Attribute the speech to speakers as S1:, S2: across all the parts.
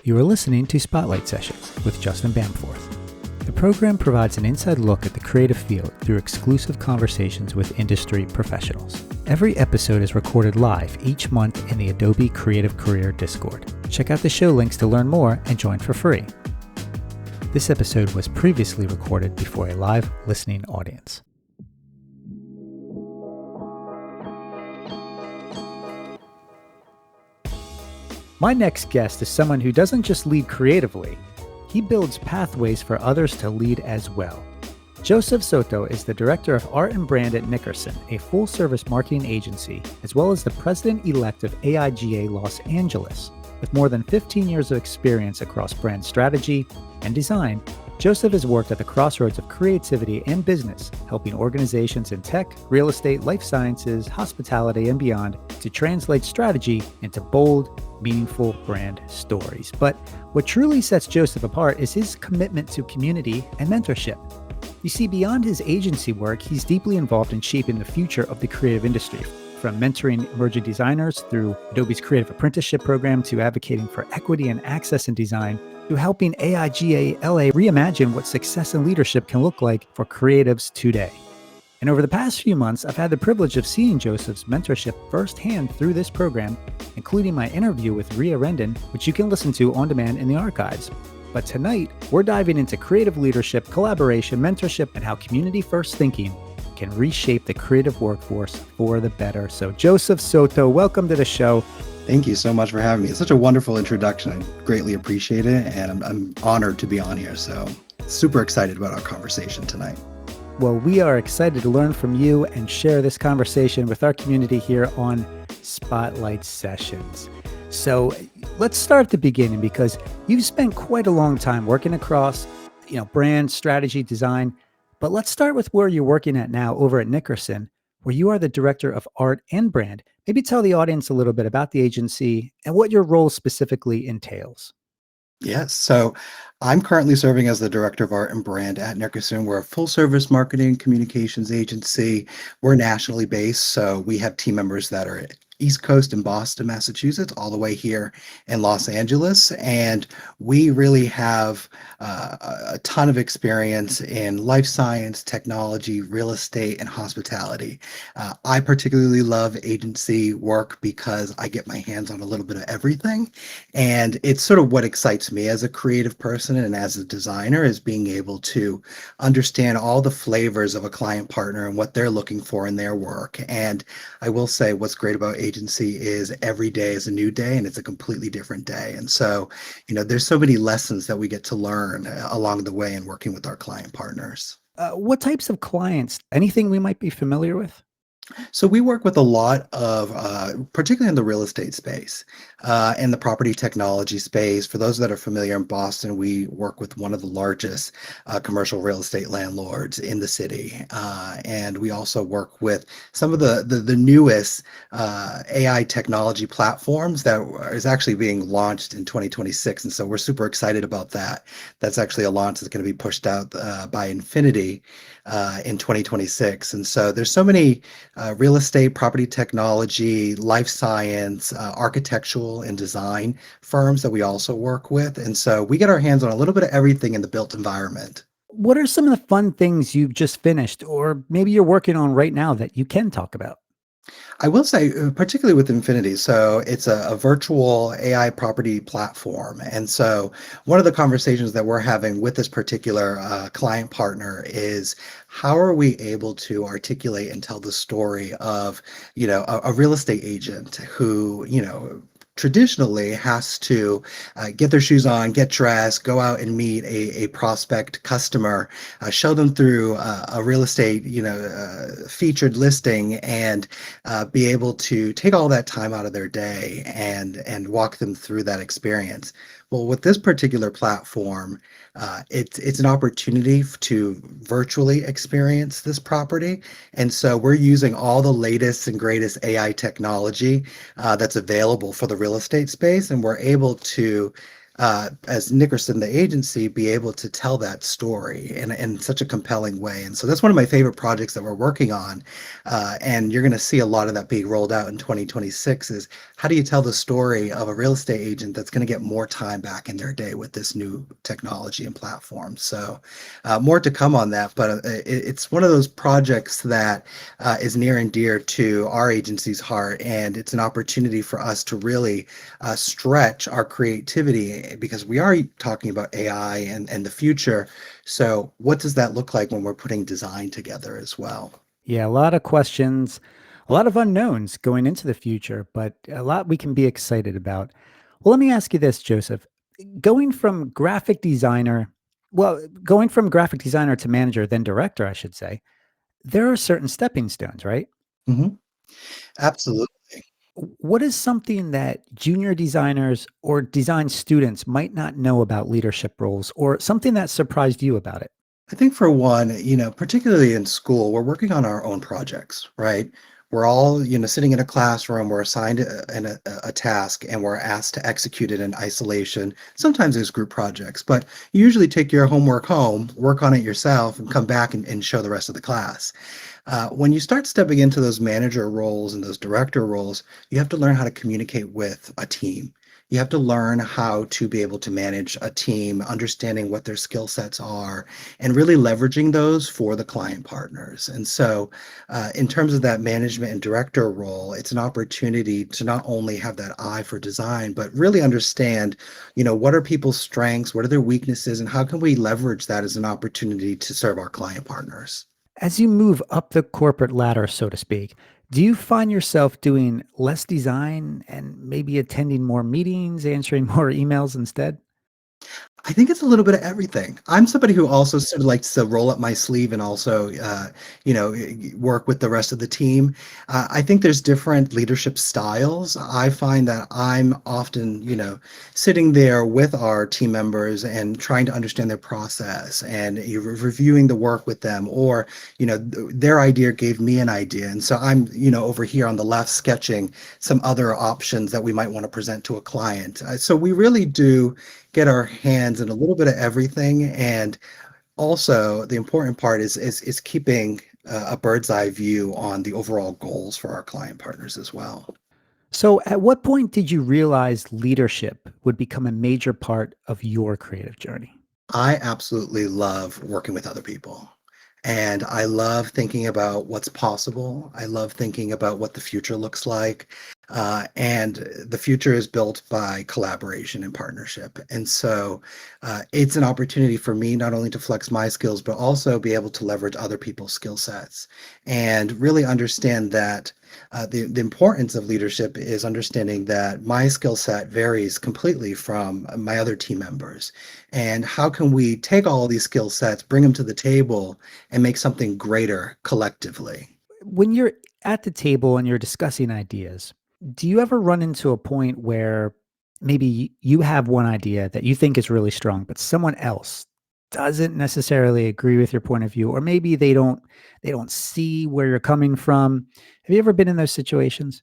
S1: You are listening to Spotlight Sessions with Justin Bamforth. The program provides an inside look at the creative field through exclusive conversations with industry professionals. Every episode is recorded live each month in the Adobe Creative Career Discord. Check out the show links to learn more and join for free. This episode was previously recorded before a live listening audience. My next guest is someone who doesn't just lead creatively, he builds pathways for others to lead as well. Joseph Soto is the Director of Art and Brand at Nickerson, a full-service marketing agency, as well as the President-Elect of AIGA Los Angeles. With more than 15 years of experience across brand strategy and design, Joseph has worked at the crossroads of creativity and business, helping organizations in tech, real estate, life sciences, hospitality, and beyond to translate strategy into bold, meaningful brand stories. But what truly sets Joseph apart is his commitment to community and mentorship. You see, beyond his agency work, he's deeply involved in shaping the future of the creative industry, from mentoring emerging designers through Adobe's Creative Apprenticeship Program to advocating for equity and access in design, to helping AIGA LA reimagine what success and leadership can look like for creatives today. And over the past few months, I've had the privilege of seeing Joseph's mentorship firsthand through this program, including my interview with Ria Rendon, which you can listen to on demand in the archives. But tonight, we're diving into creative leadership, collaboration, mentorship, and how community-first thinking can reshape the creative workforce for the better. So Joseph Soto, welcome to the show.
S2: Thank you so much for having me. It's such a wonderful introduction. I greatly appreciate it, and I'm honored to be on here. So super excited about our conversation tonight.
S1: Well, we are excited to learn from you and share this conversation with our community here on Spotlight Sessions. So let's start at the beginning, because you've spent quite a long time working across, brand, strategy, design. But let's start with where you're working at now over at Nickerson, where you are the Director of Art and Brand. Maybe tell the audience a little bit about the agency and what your role specifically entails.
S2: Yes. So I'm currently serving as the Director of Art and Brand at Nickerson. We're a full service marketing communications agency. We're nationally based, so we have team members that are East Coast in Boston, Massachusetts, all the way here in Los Angeles. And we really have a ton of experience in life science, technology, real estate, and hospitality. I particularly love agency work because I get my hands on a little bit of everything. And it's sort of what excites me as a creative person and as a designer, is being able to understand all the flavors of a client partner and what they're looking for in their work. And I will say, what's great about agency is every day is a new day and it's a completely different day. And so, there's so many lessons that we get to learn along the way in working with our client partners.
S1: What types of clients? Anything we might be familiar with?
S2: So we work with a lot of, particularly in the real estate space, in the property technology space. For those that are familiar, in Boston, we work with one of the largest commercial real estate landlords in the city. And we also work with some of the newest AI technology platforms that is actually being launched in 2026. And so we're super excited about that. That's actually a launch that's going to be pushed out by Infinity in 2026. And so there's so many real estate, property technology, life science, architectural and design firms that we also work with. And so we get our hands on a little bit of everything in the built environment.
S1: What are some of the fun things you've just finished, or maybe you're working on right now that you can talk about?
S2: I will say, particularly with Infinity, so it's a virtual AI property platform. And so one of the conversations that we're having with this particular client partner is, how are we able to articulate and tell the story of, a real estate agent who, traditionally has to get their shoes on, get dressed, go out and meet a prospect customer, show them through a real estate, featured listing, and be able to take all that time out of their day and walk them through that experience. Well, with this particular platform, it's an opportunity to virtually experience this property. And so we're using all the latest and greatest AI technology that's available for the real estate space. And we're able to as Nickerson, the agency, be able to tell that story in such a compelling way. And so that's one of my favorite projects that we're working on. And you're going to see a lot of that being rolled out in 2026 is how do you tell the story of a real estate agent that's going to get more time back in their day with this new technology and platform? So more to come on that, but it's one of those projects that is near and dear to our agency's heart. And it's an opportunity for us to really stretch our creativity because we are talking about AI and the future. So, what does that look like when we're putting design together as well?
S1: Yeah, a lot of questions, a lot of unknowns going into the future, but a lot we can be excited about. Well, let me ask you this, Joseph. Going from graphic designer, going from graphic designer to manager, then director, I should say, there are certain stepping stones, right?
S2: Mhm. Absolutely.
S1: What is something that junior designers or design students might not know about leadership roles, or something that surprised you about it?
S2: I think for one, particularly in school, we're working on our own projects, right? We're all, sitting in a classroom, we're assigned a task and we're asked to execute it in isolation. Sometimes there's group projects, but you usually take your homework home, work on it yourself, and come back and show the rest of the class. When you start stepping into those manager roles and those director roles, you have to learn how to communicate with a team. You have to learn how to be able to manage a team, understanding what their skill sets are, and really leveraging those for the client partners. And so, in terms of that management and director role, it's an opportunity to not only have that eye for design, but really understand, what are people's strengths, what are their weaknesses, and how can we leverage that as an opportunity to serve our client partners.
S1: As you move up the corporate ladder, so to speak, do you find yourself doing less design and maybe attending more meetings, answering more emails instead?
S2: I think it's a little bit of everything. I'm somebody who also sort of likes to roll up my sleeve and also, work with the rest of the team. I think there's different leadership styles. I find that I'm often, sitting there with our team members and trying to understand their process and reviewing the work with them, or, their idea gave me an idea. And so I'm, over here on the left sketching some other options that we might want to present to a client. So we really do get our hands in a little bit of everything. And also, the important part is keeping a bird's eye view on the overall goals for our client partners as well.
S1: So, at what point did you realize leadership would become a major part of your creative journey?
S2: I absolutely love working with other people. And I love thinking about what's possible. I love thinking about what the future looks like. And the future is built by collaboration and partnership. And so it's an opportunity for me not only to flex my skills, but also be able to leverage other people's skill sets and really understand that the importance of leadership is understanding that my skill set varies completely from my other team members. And how can we take all of these skill sets, bring them to the table, and make something greater collectively?
S1: When you're at the table and you're discussing ideas, do you ever run into a point where maybe you have one idea that you think is really strong, but someone else doesn't necessarily agree with your point of view, or maybe they don't see where you're coming from? Have you ever been in those situations?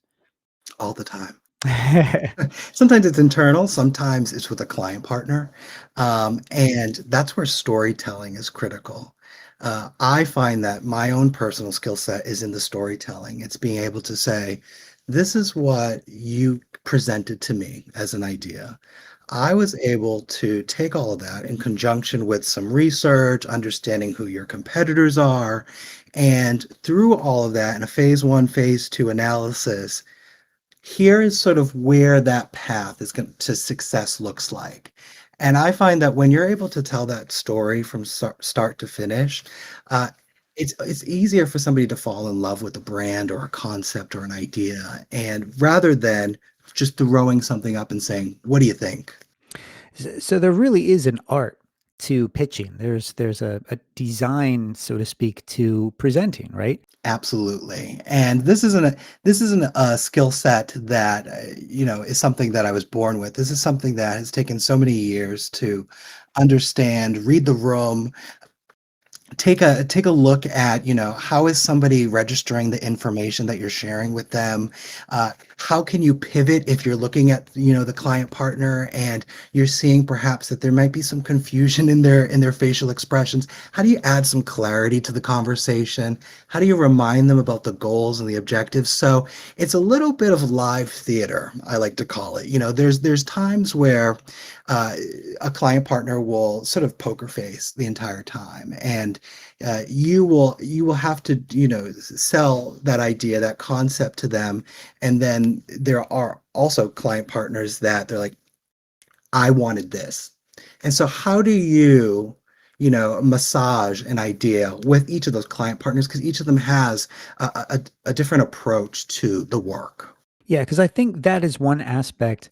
S2: All the time. Sometimes it's internal, sometimes it's with a client partner. And that's where storytelling is critical. I find that my own personal skill set is in the storytelling. It's being able to say, this is what you presented to me as an idea. I was able to take all of that in conjunction with some research, understanding who your competitors are, and through all of that in a phase one, phase two analysis, here is sort of where that path is going to success looks like. And I find that when you're able to tell that story from start to finish, uh, it's easier for somebody to fall in love with a brand or a concept or an idea, and rather than just throwing something up and saying, "What do you think?"
S1: So there really is an art to pitching. There's a design, so to speak, to presenting, right?
S2: Absolutely. And this isn't a skill set that is something that I was born with. This is something that has taken so many years to understand, read the room, take a look at, how is somebody registering the information that you're sharing with them. How can you pivot if you're looking at, the client partner and you're seeing perhaps that there might be some confusion in their facial expressions? How do you add some clarity to the conversation? How do you remind them about the goals and the objectives? So it's a little bit of live theater, I like to call it. There's times where uh, a client partner will sort of poker face the entire time, and you will have to sell that idea, that concept to them. And then there are also client partners that they're like, I wanted this. And so how do you massage an idea with each of those client partners, because each of them has a different approach to the work.
S1: Yeah, because I think that is one aspect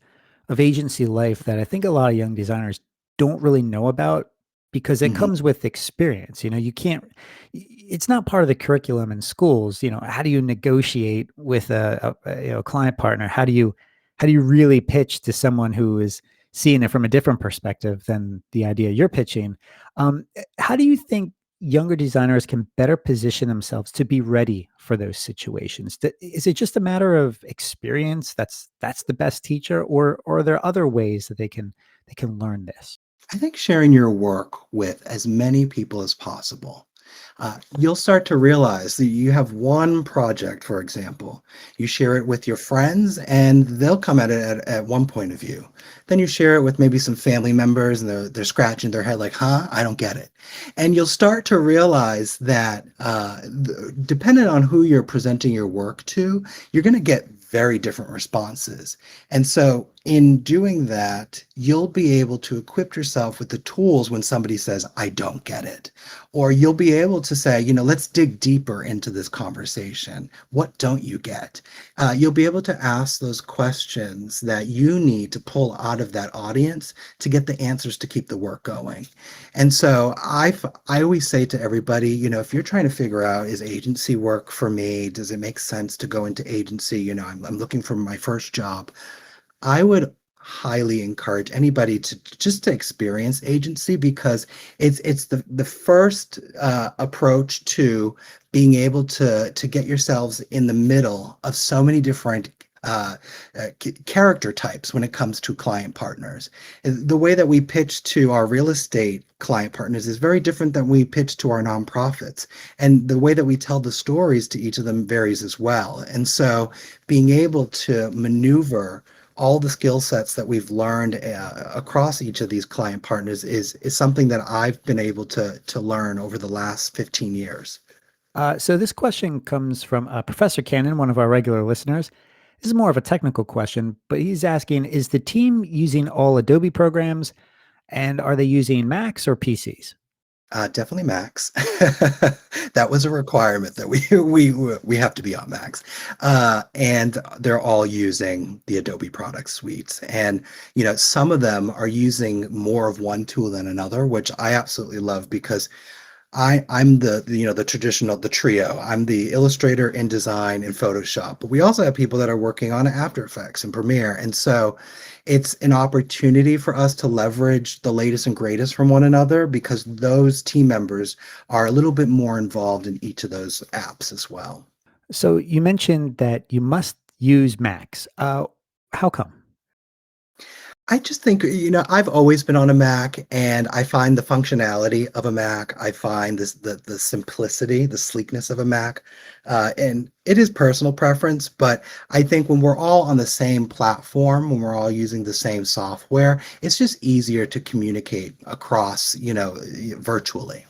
S1: of agency life that I think a lot of young designers don't really know about because it
S2: Mhm.
S1: comes with experience. You can't, it's not part of the curriculum in schools. How do you negotiate with a client partner? How do you really pitch to someone who is seeing it from a different perspective than the idea you're pitching? How do you think younger designers can better position themselves to be ready for those situations? Is it just a matter of experience that's the best teacher, or are there other ways that they can learn this?
S2: I think sharing your work with as many people as possible. You'll start to realize that you have one project, for example. You share it with your friends, and they'll come at it at one point of view. Then you share it with maybe some family members, and they're scratching their head like, huh, I don't get it. And you'll start to realize that depending on who you're presenting your work to, you're going to get very different responses. And so, in doing that, you'll be able to equip yourself with the tools when somebody says, I don't get it. Or you'll be able to say, let's dig deeper into this conversation. What don't you get? You'll be able to ask those questions that you need to pull out of that audience to get the answers to keep the work going. And so I always say to everybody, if you're trying to figure out, is agency work for me? Does it make sense to go into agency? I'm looking for my first job. I would highly encourage anybody to just to experience agency, because it's the first approach to being able to get yourselves in the middle of so many different character types when it comes to client partners. The way that we pitch to our real estate client partners is very different than we pitch to our nonprofits. And the way that we tell the stories to each of them varies as well. And so being able to maneuver all the skill sets that we've learned across each of these client partners is something that I've been able to learn over the last 15 years.
S1: So this question comes from Professor Cannon, one of our regular listeners. This is more of a technical question, but he's asking, is the team using all Adobe programs, and are they using Macs or PCs?
S2: Definitely Macs. That was a requirement that we have to be on Macs, and they're all using the Adobe product suites. And some of them are using more of one tool than another, which I absolutely love, because I'm the traditional, the trio. I'm the illustrator, InDesign, and Photoshop. But we also have people that are working on After Effects and Premiere. And so it's an opportunity for us to leverage the latest and greatest from one another, because those team members are a little bit more involved in each of those apps as well.
S1: So you mentioned that you must use Macs. How come?
S2: I just think, I've always been on a Mac, and I find the functionality of a Mac. I find the simplicity, the sleekness of a Mac. And it is personal preference, but I think when we're all on the same platform, when we're all using the same software, it's just easier to communicate across, virtually.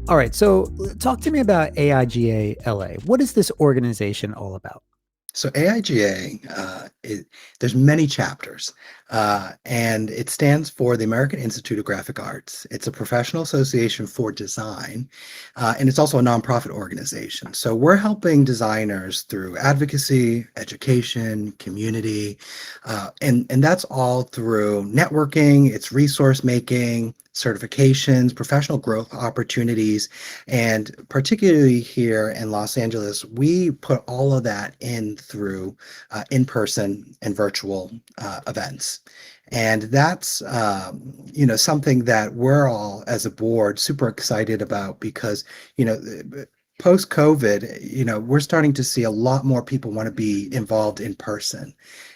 S1: All right, so talk to me about AIGA LA. What is this organization all about?
S2: So AIGA, there's many chapters. and it stands for the American Institute of Graphic Arts. It's a professional association for design, and it's also a nonprofit organization. So we're helping designers through advocacy, education, community, and that's all through networking, it's resource making, certifications, professional growth opportunities, and particularly here in Los Angeles, we put all of that in through in-person and virtual events. And that's something that we're all as a board super excited about because you know post COVID, we're starting to see a lot more people want to be involved in person.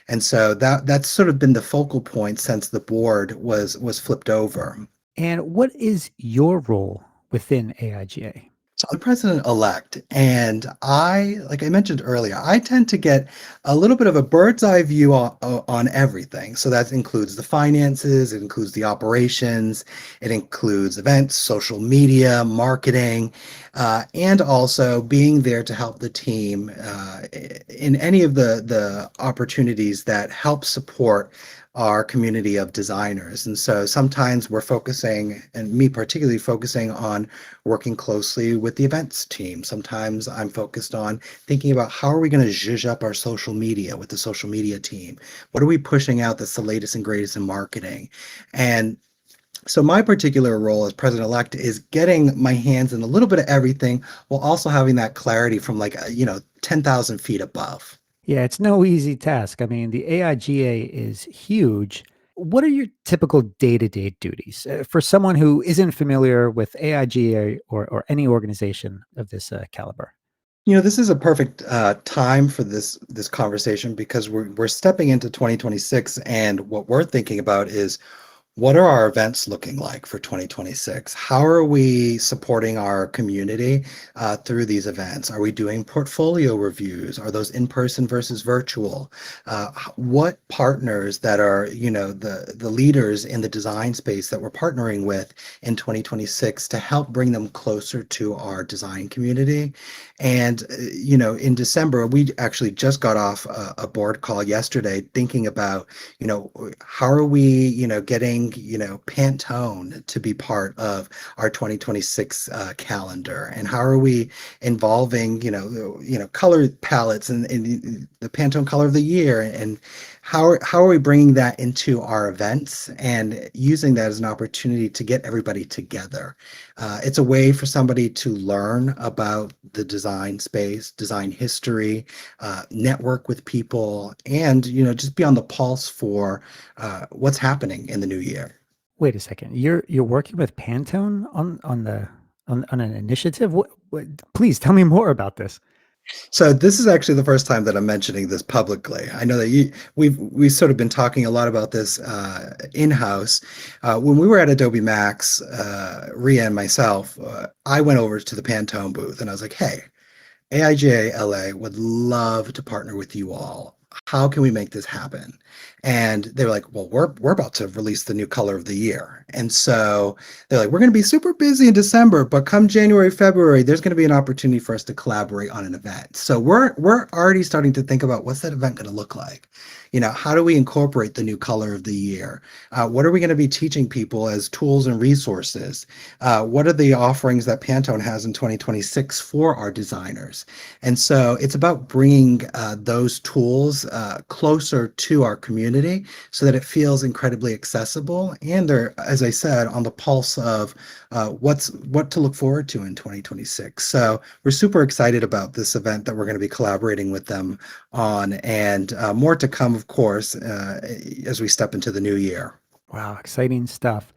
S2: And so that's sort of been the focal point since the board was flipped over.
S1: And what is your role within AIGA?
S2: So I'm president-elect, and like I mentioned earlier, I tend to get a little bit of a bird's eye view on everything. So that includes the finances, it includes the operations, it includes events, social media, marketing, and also being there to help the team in any of the opportunities that help support our community of designers. And so sometimes we're focusing, and me particularly focusing on working closely with the events team. Sometimes I'm focused on thinking about how are we going to zhuzh up our social media with the social media team? What are we pushing out that's the latest and greatest in marketing? And so my particular role as president-elect is getting my hands in a little bit of everything while also having that clarity from 10,000 feet above.
S1: Yeah, it's no easy task. I mean, the AIGA is huge. What are your typical day-to-day duties for someone who isn't familiar with AIGA or any organization of this caliber?
S2: This is a perfect time for this conversation because we're stepping into 2026, and what we're thinking about is what are our events looking like for 2026? How are we supporting our community through these events? Are we doing portfolio reviews? Are those in person versus virtual? What partners that are, the leaders in the design space that we're partnering with in 2026 to help bring them closer to our design community? And, in December, we actually just got off a board call yesterday thinking about, how are we, getting, Pantone to be part of our 2026 calendar, and how are we involving, color palettes and the Pantone color of the year, and how are we bringing that into our events and using that as an opportunity to get everybody together? It's a way for somebody to learn about the design space, design history, network with people, and just be on the pulse for what's happening in the new year.
S1: Wait a second. You're working with Pantone on an initiative? What, please tell me more about this.
S2: So this is actually the first time that I'm mentioning this publicly. I know that we've sort of been talking a lot about this in-house. When we were at Adobe Max, Ria and myself, I went over to the Pantone booth and I was like, "Hey, AIGA LA would love to partner with you all. How can we make this happen?" And they were like, "Well, we're about to release the new color of the year." And so they're like, "We're going to be super busy in December, but come January, February, there's going to be an opportunity for us to collaborate on an event." So we're already starting to think about what's that event going to look like? How do we incorporate the new color of the year? What are we going to be teaching people as tools and resources? What are the offerings that Pantone has in 2026 for our designers? And so it's about bringing those tools closer to our community so that it feels incredibly accessible. And they're, as I said, on the pulse of what to look forward to in 2026. So we're super excited about this event that we're going to be collaborating with them on, and more to come, of course, as we step into the new year.
S1: Wow, exciting stuff.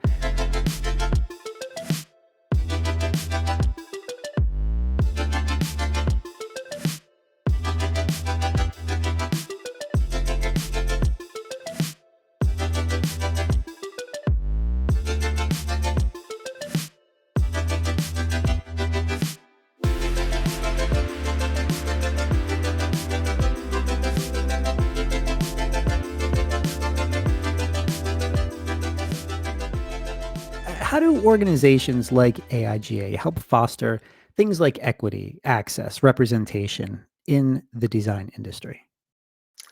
S1: How do organizations like AIGA help foster things like equity, access, representation in the design industry?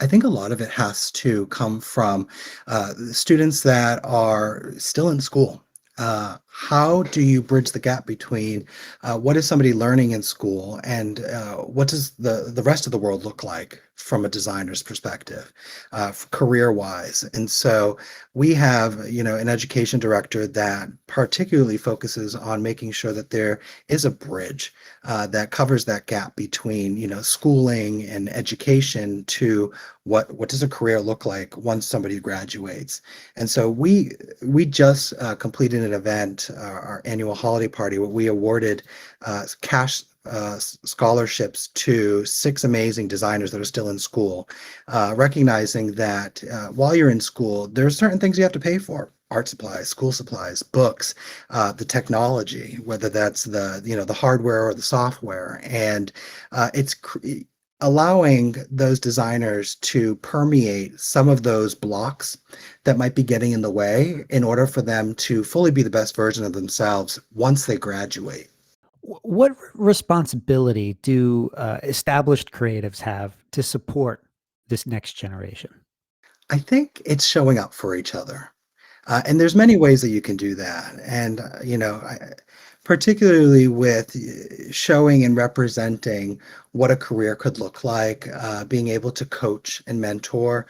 S2: I think a lot of it has to come from students that are still in school. How do you bridge the gap between what is somebody learning in school and what does the rest of the world look like from a designer's perspective, career-wise? And so we have, an education director that particularly focuses on making sure that there is a bridge that covers that gap between, schooling and education to what does a career look like once somebody graduates. And so we just completed an event, our annual holiday party, where we awarded cash scholarships to six amazing designers that are still in school, recognizing that while you're in school, there's certain things you have to pay for. Art supplies, school supplies, books, the technology, whether that's the hardware or the software, and it's allowing those designers to permeate some of those blocks that might be getting in the way in order for them to fully be the best version of themselves once they graduate.
S1: What responsibility do established creatives have to support this next generation?
S2: I think it's showing up for each other. And there's many ways that you can do that. And, particularly with showing and representing what a career could look like, being able to coach and mentor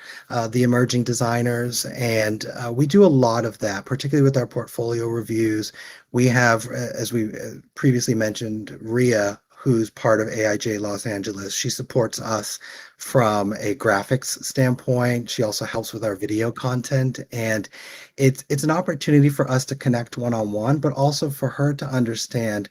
S2: the emerging designers. And we do a lot of that, particularly with our portfolio reviews. We have, as we previously mentioned, Ria, who's part of AIGA Los Angeles. She supports us from a graphics standpoint. She also helps with our video content, and it's an opportunity for us to connect one-on-one, but also for her to understand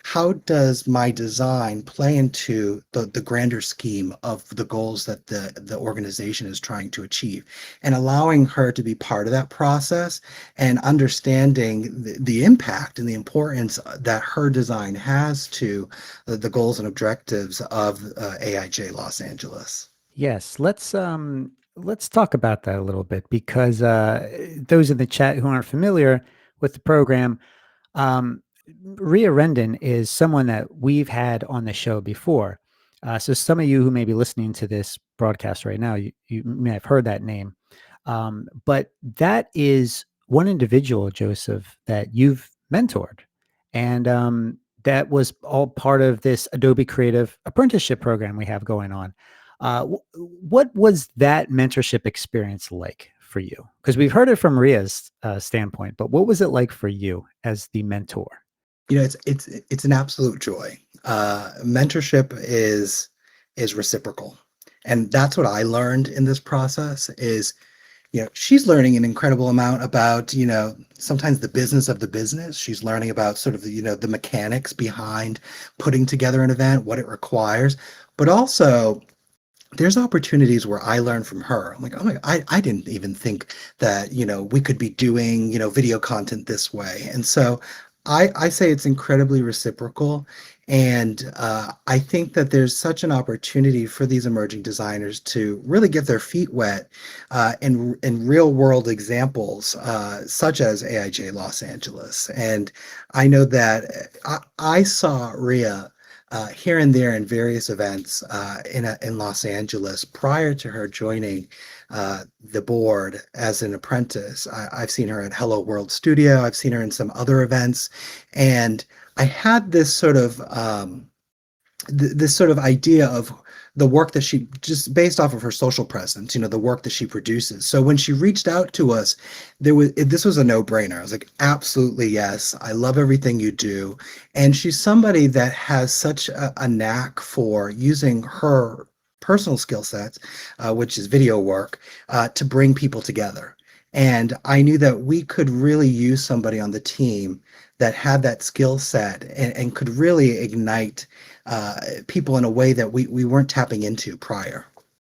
S2: how does my design play into the grander scheme of the goals that the organization is trying to achieve, and allowing her to be part of that process and understanding the impact and the importance that her design has to the goals and objectives of AIJ Los Angeles.
S1: Yes, let's talk about that a little bit because those in the chat who aren't familiar with the program, um, Ria Rendon is someone that we've had on the show before. So some of you who may be listening to this broadcast right now, you may have heard that name. But that is one individual, Joseph, that you've mentored. And that was all part of this Adobe Creative Apprenticeship program we have going on. What was that mentorship experience like for you? Because we've heard it from Ria's standpoint, but what was it like for you as the mentor?
S2: It's an absolute joy. Mentorship is reciprocal, and that's what I learned in this process. Is she's learning an incredible amount about sometimes the business of the business. She's learning about sort of the mechanics behind putting together an event, what it requires, but also there's opportunities where I learn from her. I'm like, oh my, I didn't even think that, we could be doing, video content this way. And so I say it's incredibly reciprocal. And I think that there's such an opportunity for these emerging designers to really get their feet wet in real world examples, such as AIJ Los Angeles. And I know that I saw Ria here and there in various events in Los Angeles prior to her joining the board as an apprentice. I've seen her at Hello World Studio. I've seen her in some other events, and I had this sort of this sort of idea of the work that she, just based off of her social presence, the work that she produces. So when she reached out to us, this was a no-brainer. I was like, absolutely, yes. I love everything you do. And she's somebody that has such a knack for using her personal skill sets, which is video work, to bring people together. And I knew that we could really use somebody on the team that had that skill set and could really ignite people in a way that we weren't tapping into prior.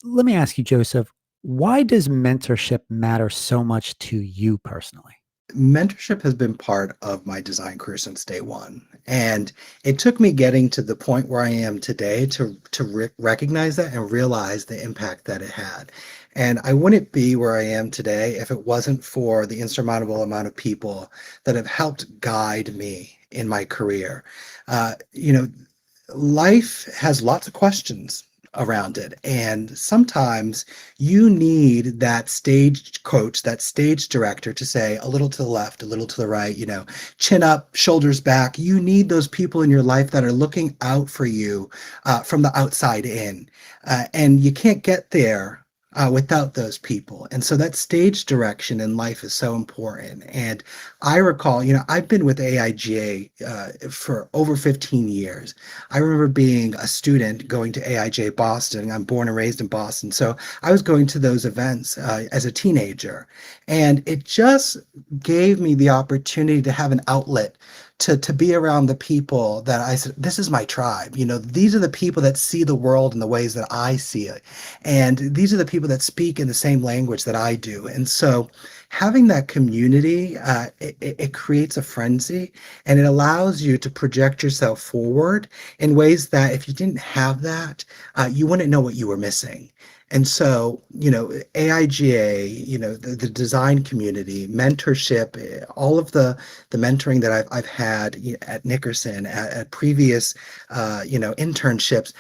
S1: Let me ask you, Joseph, why does mentorship matter so much to you personally?
S2: Mentorship has been part of my design career since day one. And it took me getting to the point where I am today to recognize that and realize the impact that it had. And I wouldn't be where I am today if it wasn't for the insurmountable amount of people that have helped guide me in my career. Uh, you know, Life has lots of questions. around it. And sometimes you need that stage coach, that stage director to say a little to the left, a little to the right, chin up, shoulders back. You need those people in your life that are looking out for you from the outside in. And you can't get there without those people. And so that stage direction in life is so important. And I recall, I've been with AIGA for over 15 years. I remember being a student going to AIGA Boston. I'm born and raised in Boston. So I was going to those events as a teenager. And it just gave me the opportunity to have an outlet to be around the people that I said, this is my tribe. These are the people that see the world in the ways that I see it. And these are the people that speak in the same language that I do. And so having that community, it creates a frenzy, and it allows you to project yourself forward in ways that if you didn't have that, you wouldn't know what you were missing. And so, AIGA, the design community, mentorship, all of the mentoring that I've had at Nickerson, at previous, internships,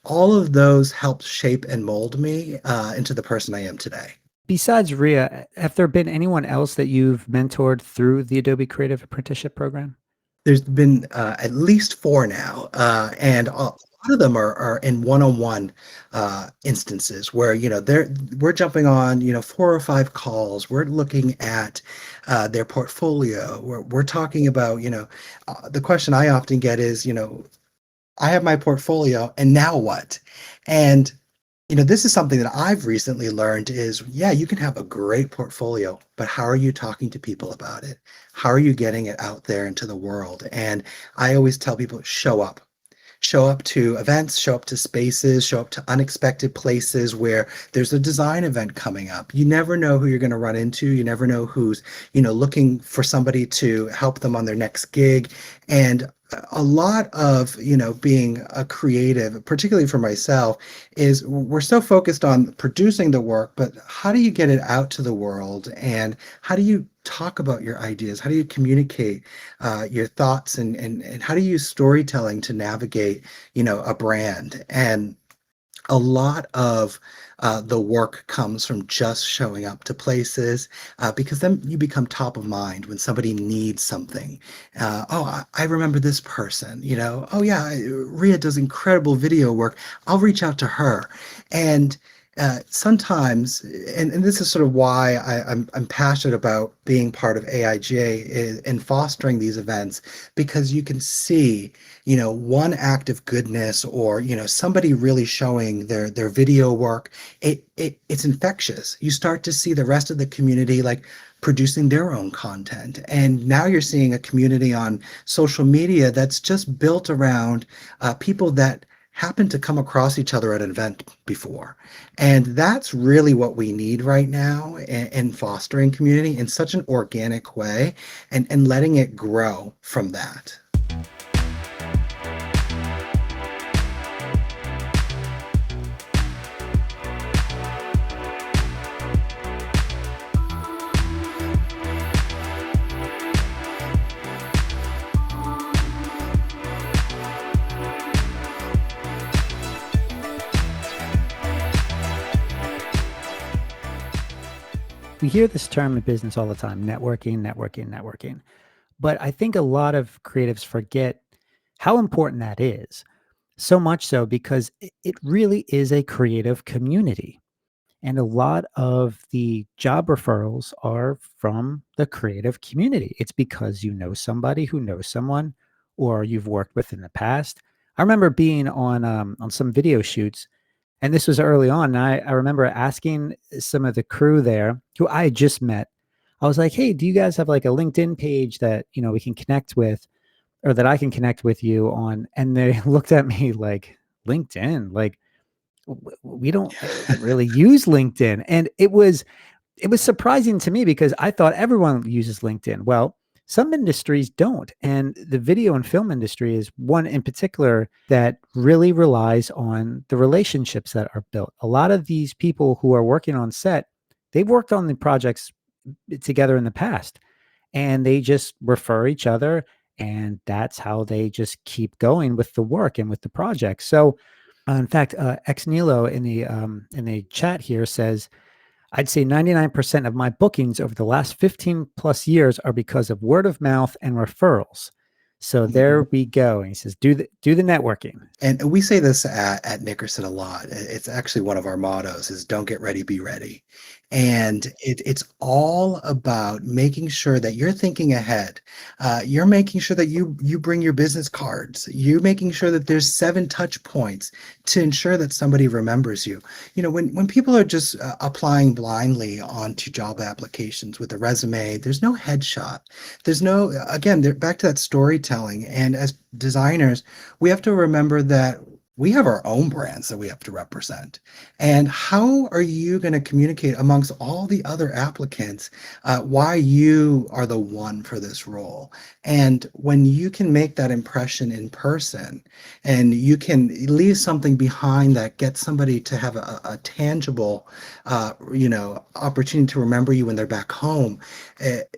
S2: all of those helped shape and mold me into the person I am today.
S1: Besides Ria, have there been anyone else that you've mentored through the Adobe Creative Apprenticeship Program?
S2: There's been at least four now, and a lot of them are in one-on-one instances where we're jumping on 4 or 5 calls. We're looking at their portfolio. We're talking about the question I often get is I have my portfolio and now what? And this is something that I've recently learned is, yeah, you can have a great portfolio, but how are you talking to people about it? How are you getting it out there into the world? And I always tell people, show up. Show up to events, show up to spaces, show up to unexpected places where there's a design event coming up. You never know who you're going to run into. You never know who's, looking for somebody to help them on their next gig. And a lot of, being a creative, particularly for myself, is we're so focused on producing the work, but how do you get it out to the world? And how do you talk about your ideas? How do you communicate your thoughts, and how do you use storytelling to navigate, a brand? And a lot of the work comes from just showing up to places because then you become top of mind when somebody needs something. I remember this person, oh yeah, Ria does incredible video work. I'll reach out to her. And sometimes, and this is sort of why I'm passionate about being part of AIGA and fostering these events, because you can see, one act of goodness or, somebody really showing their video work. It's infectious. You start to see the rest of the community like producing their own content. And now you're seeing a community on social media that's just built around people that happen to come across each other at an event before. And that's really what we need right now in fostering community in such an organic way and letting it grow from that.
S1: We hear this term in business all the time, networking, networking, networking. But I think a lot of creatives forget how important that is. So much so because it really is a creative community. And a lot of the job referrals are from the creative community. It's because you know somebody who knows someone or you've worked with in the past. I remember being on some video shoots, and this was early on. And I remember asking some of the crew there who I had just met. I was like, "Hey, do you guys have like a LinkedIn page that we can connect with, or that I can connect with you on?" And they looked at me like, "LinkedIn? Like, we don't really use LinkedIn." And it was surprising to me because I thought everyone uses LinkedIn. Well, some industries don't. And the video and film industry is one in particular that really relies on the relationships that are built. A lot of these people who are working on set, they've worked on the projects together in the past, and they just refer each other. And that's how they just keep going with the work and with the project. So In fact, Ex Nilo in the chat here says, I'd say 99% of my bookings over the last 15 plus years are because of word of mouth and referrals. So there we go. And he says, do the networking.
S2: And we say this at Nickerson a lot. It's actually one of our mottos is don't get ready, be ready. And it's all about making sure that you're thinking ahead. You're making sure that you bring your business cards. You're making sure that there's 7 touch points to ensure that somebody remembers you. You know, when people are just applying blindly onto job applications with a resume, there's no headshot. There's no, again, they're back to that storytelling. And as designers, we have to remember that we have our own brands that we have to represent. And how are you going to communicate amongst all the other applicants why you are the one for this role? And when you can make that impression in person and you can leave something behind that gets somebody to have a tangible, opportunity to remember you when they're back home,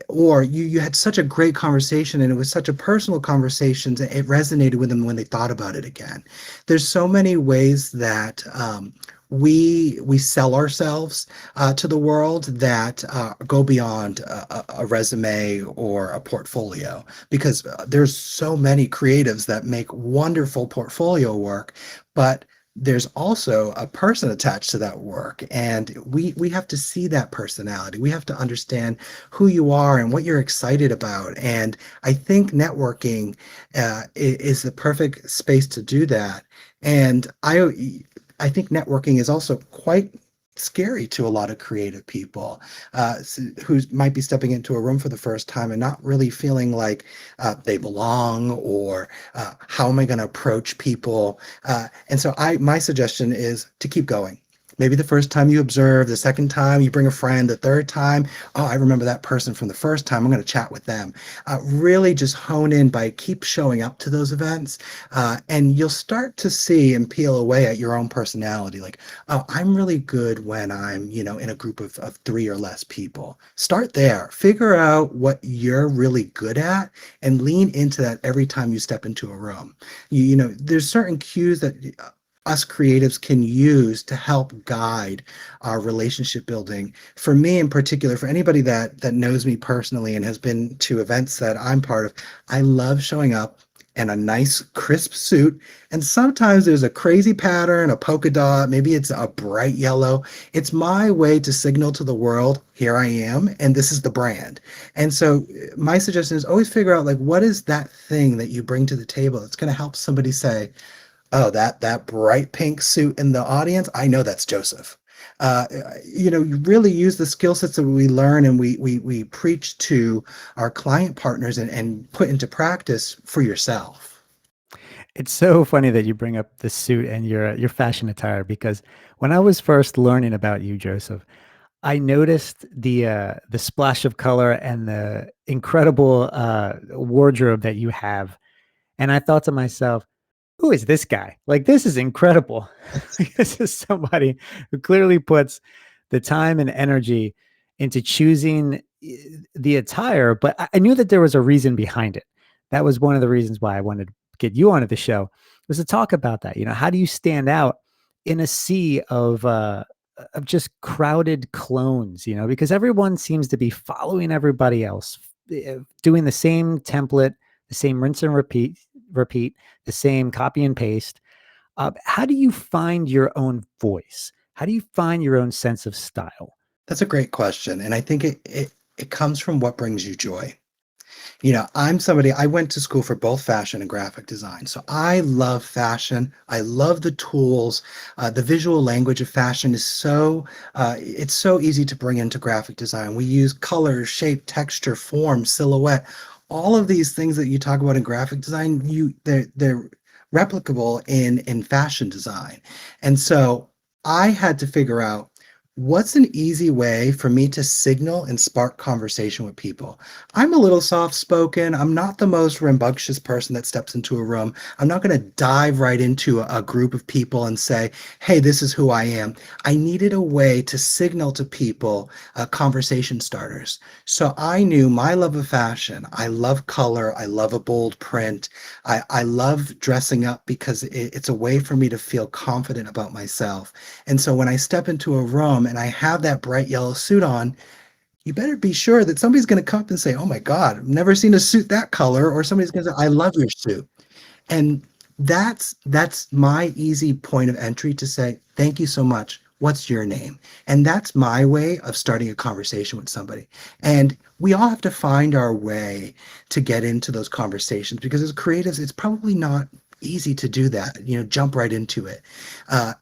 S2: or you had such a great conversation and it was such a personal conversation that it resonated with them when they thought about it again. There's so many ways that we sell ourselves to the world that go beyond a resume or a portfolio, because there's so many creatives that make wonderful portfolio work, but there's also a person attached to that work, and we have to see that personality. We have to understand who you are and what you're excited about. And I think networking is the perfect space to do that. And I think networking is also quite scary to a lot of creative people who might be stepping into a room for the first time and not really feeling like they belong, or how am I going to approach people? And so my suggestion is to keep going. Maybe the first time you observe, the second time you bring a friend, the third time, oh, I remember that person from the first time, I'm going to chat with them. Really just hone in by keep showing up to those events, and you'll start to see and peel away at your own personality. Like, oh, I'm really good when I'm, in a group of 3 or less people. Start there, figure out what you're really good at and lean into that every time you step into a room. There's certain cues that us creatives can use to help guide our relationship building. For me in particular, for anybody that knows me personally and has been to events that I'm part of, I love showing up in a nice crisp suit. And sometimes there's a crazy pattern, a polka dot, maybe it's a bright yellow. It's my way to signal to the world, here I am, and this is the brand. And so my suggestion is always figure out, like, what is that thing that you bring to the table that's going to help somebody say, oh, that bright pink suit in the audience, I know that's Joseph. You really use the skill sets that we learn and we preach to our client partners and put into practice for yourself.
S1: It's so funny that you bring up the suit and your fashion attire, because when I was first learning about you, Joseph, I noticed the splash of color and the incredible wardrobe that you have, and I thought to myself, who is this guy? Like, this is incredible. This is somebody who clearly puts the time and energy into choosing the attire, but I knew that there was a reason behind it. That was one of the reasons why I wanted to get you onto the show, was to talk about that. How do you stand out in a sea of just crowded clones, because everyone seems to be following everybody else, doing the same template, the same rinse and repeat, the same copy and paste. How do you find your own voice? How do you find your own sense of style?
S2: That's a great question. And I think it comes from what brings you joy. I went to school for both fashion and graphic design. So I love fashion. I love the tools. The visual language of fashion is it's so easy to bring into graphic design. We use color, shape, texture, form, silhouette. All of these things that you talk about in graphic design, they're replicable in fashion design. And so I had to figure out What's an easy way for me to signal and spark conversation with people? I'm a little soft spoken. I'm not the most rambunctious person that steps into a room. I'm not going to dive right into a group of people and say, hey, this is who I am. I needed a way to signal to people conversation starters. So I knew my love of fashion. I love color. I love a bold print. I love dressing up because it's a way for me to feel confident about myself. And so when I step into a room and I have that bright yellow suit on, you better be sure that somebody's going to come up and say, "Oh my God, I've never seen a suit that color," or somebody's going to say, "I love your suit." And that's my easy point of entry to say, "Thank you so much. What's your name?" And that's my way of starting a conversation with somebody. And we all have to find our way to get into those conversations because as creatives, it's probably not easy to do that, jump right into it. Uh,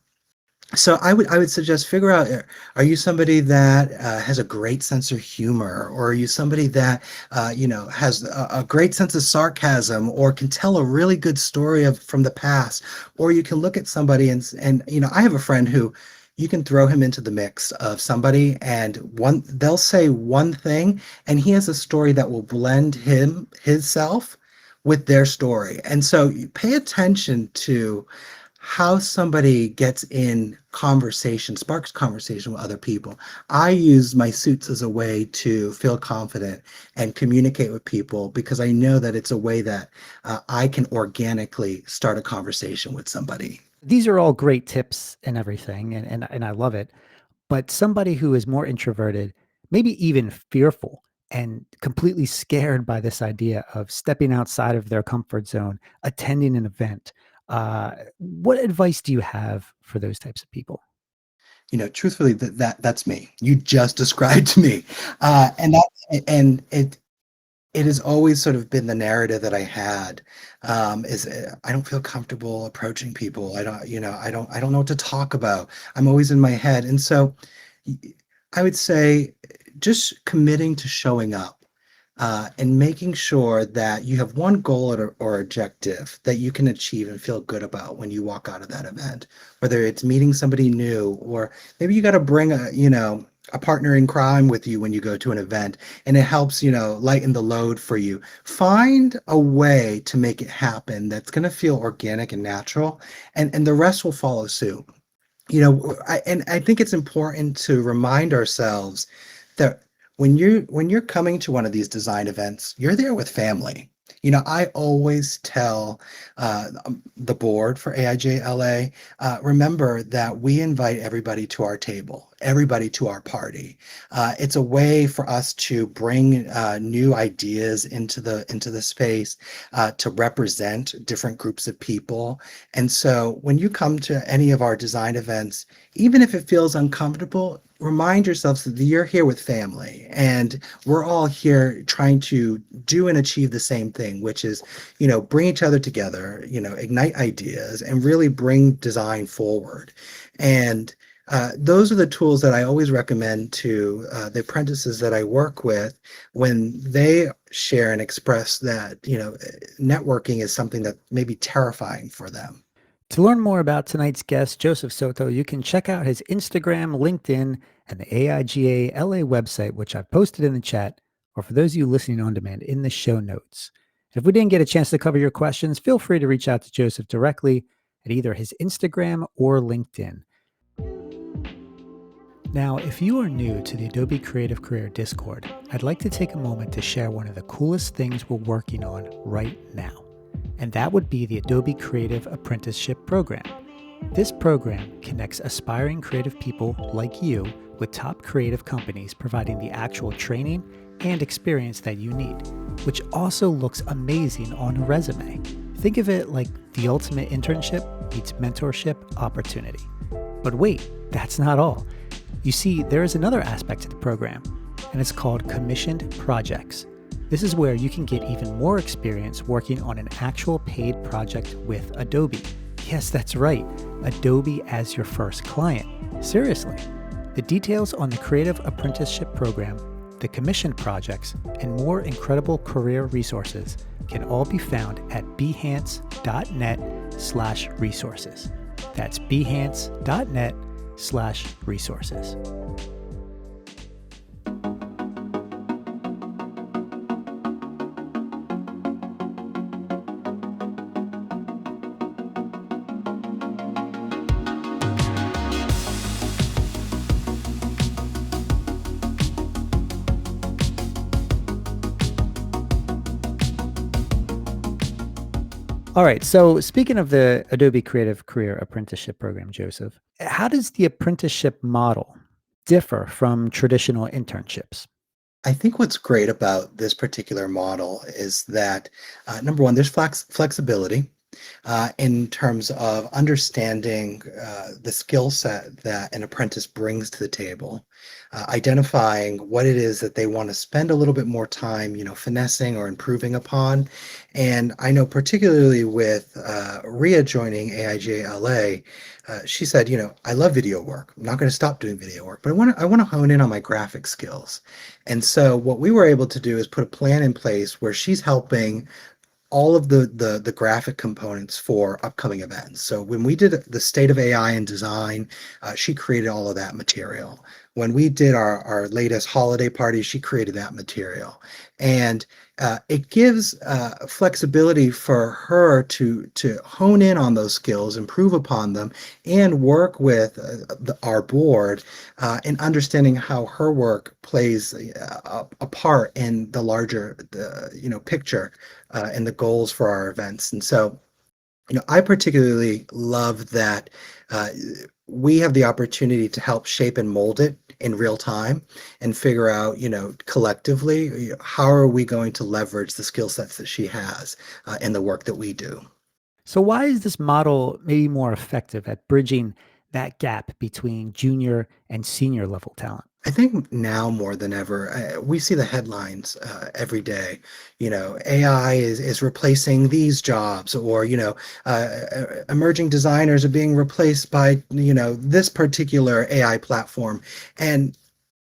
S2: so I would suggest figure out are you somebody that has a great sense of humor, or are you somebody that has a great sense of sarcasm, or can tell a really good story from the past, or you can look at somebody and I have a friend who you can throw him into the mix of somebody and they'll say one thing and he has a story that will blend his self with their story. And so you pay attention to how somebody gets in conversation, sparks conversation with other people. I use my suits as a way to feel confident and communicate with people because I know that it's a way that I can organically start a conversation with somebody.
S1: These are all great tips and everything, and I love it. But somebody who is more introverted, maybe even fearful and completely scared by this idea of stepping outside of their comfort zone, attending an event, what advice do you have for those types of people?
S2: Truthfully, that's me. You just described me, and it has always sort of been the narrative that I had, is I don't feel comfortable approaching people. I don't know what to talk about. I'm always in my head. And so y- I would say just committing to showing up and making sure that you have one goal or objective that you can achieve and feel good about when you walk out of that event, whether it's meeting somebody new, or maybe you got to bring a partner in crime with you when you go to an event and it helps, lighten the load for you. Find a way to make it happen that's going to feel organic and natural, and the rest will follow suit. I think it's important to remind ourselves that when you're coming to one of these design events, you're there with family. I always tell the board for AIGA remember that we invite everybody to our table, everybody to our party. It's a way for us to bring new ideas into the space, to represent different groups of people. And so when you come to any of our design events, even if it feels uncomfortable, remind yourselves that you're here with family and we're all here trying to do and achieve the same thing, which is, bring each other together, ignite ideas and really bring design forward. And those are the tools that I always recommend to the apprentices that I work with when they share and express that, networking is something that may be terrifying for them.
S1: To learn more about tonight's guest, Joseph Soto, you can check out his Instagram, LinkedIn, and the AIGA LA website, which I've posted in the chat, or for those of you listening on demand, in the show notes. If we didn't get a chance to cover your questions, feel free to reach out to Joseph directly at either his Instagram or LinkedIn. Now, if you are new to the Adobe Creative Career Discord, I'd like to take a moment to share one of the coolest things we're working on right now, and that would be the Adobe Creative Apprenticeship Program. This program connects aspiring creative people like you with top creative companies providing the actual training and experience that you need, which also looks amazing on a resume. Think of it like the ultimate internship meets mentorship opportunity. But wait, that's not all. You see, there is another aspect to the program, and it's called commissioned projects. This is where you can get even more experience working on an actual paid project with Adobe. Yes, that's right, Adobe as your first client. Seriously. The details on the Creative Apprenticeship Program, the commissioned projects, and more incredible career resources can all be found at behance.net/resources. That's behance.net/resources. adobe.com/resources. All right. So, speaking of the Adobe Creative Career Apprenticeship Program, Joseph, how does the apprenticeship model differ from traditional internships?
S2: I think what's great about this particular model is that, number one, there's flexibility in terms of understanding the skill set that an apprentice brings to the table, identifying what it is that they want to spend a little bit more time, finessing or improving upon. And I know particularly with Ria joining AIGA she said, I love video work. I'm not going to stop doing video work, but I want to hone in on my graphic skills. And so what we were able to do is put a plan in place where she's helping all of the graphic components for upcoming events. So when we did the state of AI and design, she created all of that material. When we did our latest holiday party, she created that material. And it gives flexibility for her to hone in on those skills, improve upon them, and work with our board in understanding how her work plays a part in the larger picture and the goals for our events. And so, I particularly love that uh, we have the opportunity to help shape and mold it in real time and figure out, collectively, how are we going to leverage the skill sets that she has in the work that we do.
S1: So, why is this model maybe more effective at bridging that gap between junior and senior level talent?
S2: I think now more than ever, we see the headlines every day. AI is replacing these jobs, or emerging designers are being replaced by this particular AI platform, and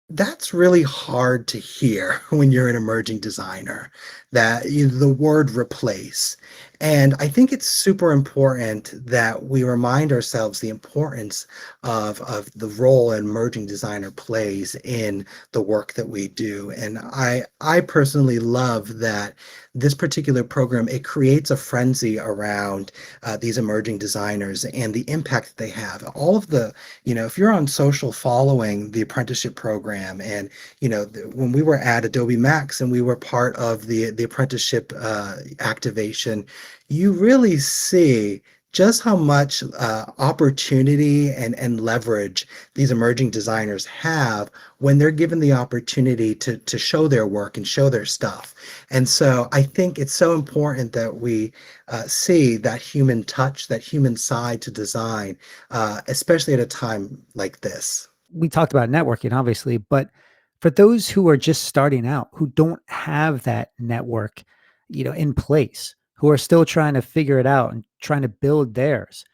S2: that's really hard to hear when you're an emerging designer, that the word replace. And I think it's super important that we remind ourselves the importance of the role an emerging designer plays in the work that we do. And I personally love that this particular program, it creates a frenzy around these emerging designers and the impact that they have. All of the, if you're on social following the apprenticeship program, and when we were at Adobe Max and we were part of the apprenticeship activation, you really see just how much opportunity and leverage these emerging designers have when they're given the opportunity to show their work and show their stuff. And so I think it's so important that we see that human touch, that human side to design, especially at a time like this.
S1: We talked about networking, obviously, but for those who are just starting out, who don't have that network, in place, who are still trying to figure it out and trying to build theirs,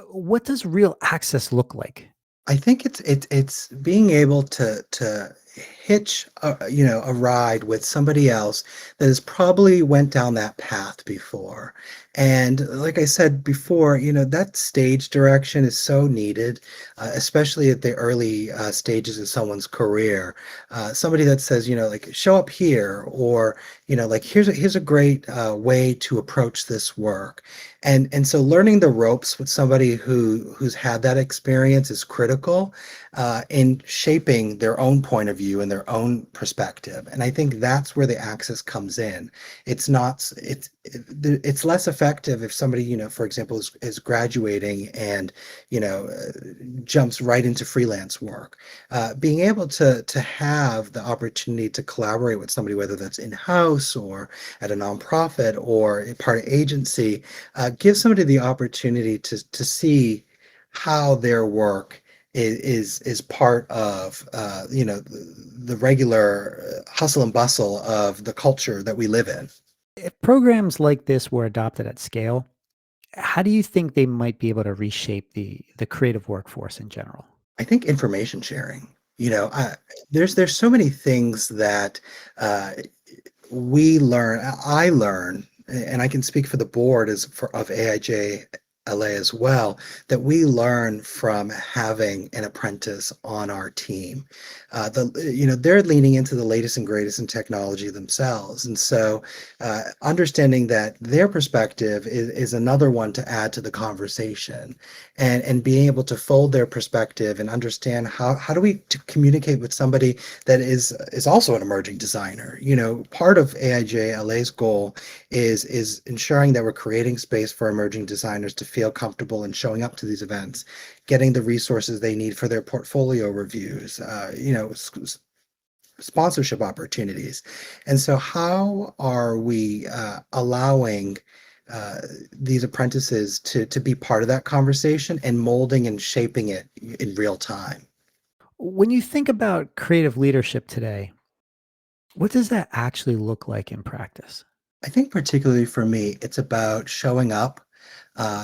S1: what does real access look like?
S2: I think it's being able to hitch a ride with somebody else that has probably went down that path before. And like I said before, that stage direction is so needed, especially at the early stages of someone's career. Somebody that says, like, show up here, or like, here's a great way to approach this work. And so learning the ropes with somebody who's had that experience is critical in shaping their own point of view and their own perspective. And I think that's where the access comes in. It's less effective if somebody, for example, is graduating and jumps right into freelance work. Being able to have the opportunity to collaborate with somebody, whether that's in-house or at a nonprofit or a part of agency, give somebody the opportunity to see how their work is part of the regular hustle and bustle of the culture that we live in.
S1: If programs like this were adopted at scale, how do you think they might be able to reshape the creative workforce in general?
S2: I think information sharing. There's so many things that uh, we learn. I learn, and I can speak for the board as for of AIJ LA as well, that we learn from having an apprentice on our team. They're leaning into the latest and greatest in technology themselves, and so understanding that their perspective is another one to add to the conversation, and being able to fold their perspective and understand how do we communicate with somebody that is also an emerging designer. Part of AIJ LA's goal is ensuring that we're creating space for emerging designers to feel comfortable in showing up to these events, getting the resources they need for their portfolio reviews, sponsorship opportunities. And so, how are we allowing these apprentices to be part of that conversation and molding and shaping it in real time?
S1: When you think about creative leadership today, what does that actually look like in practice?
S2: I think particularly for me, it's about showing up.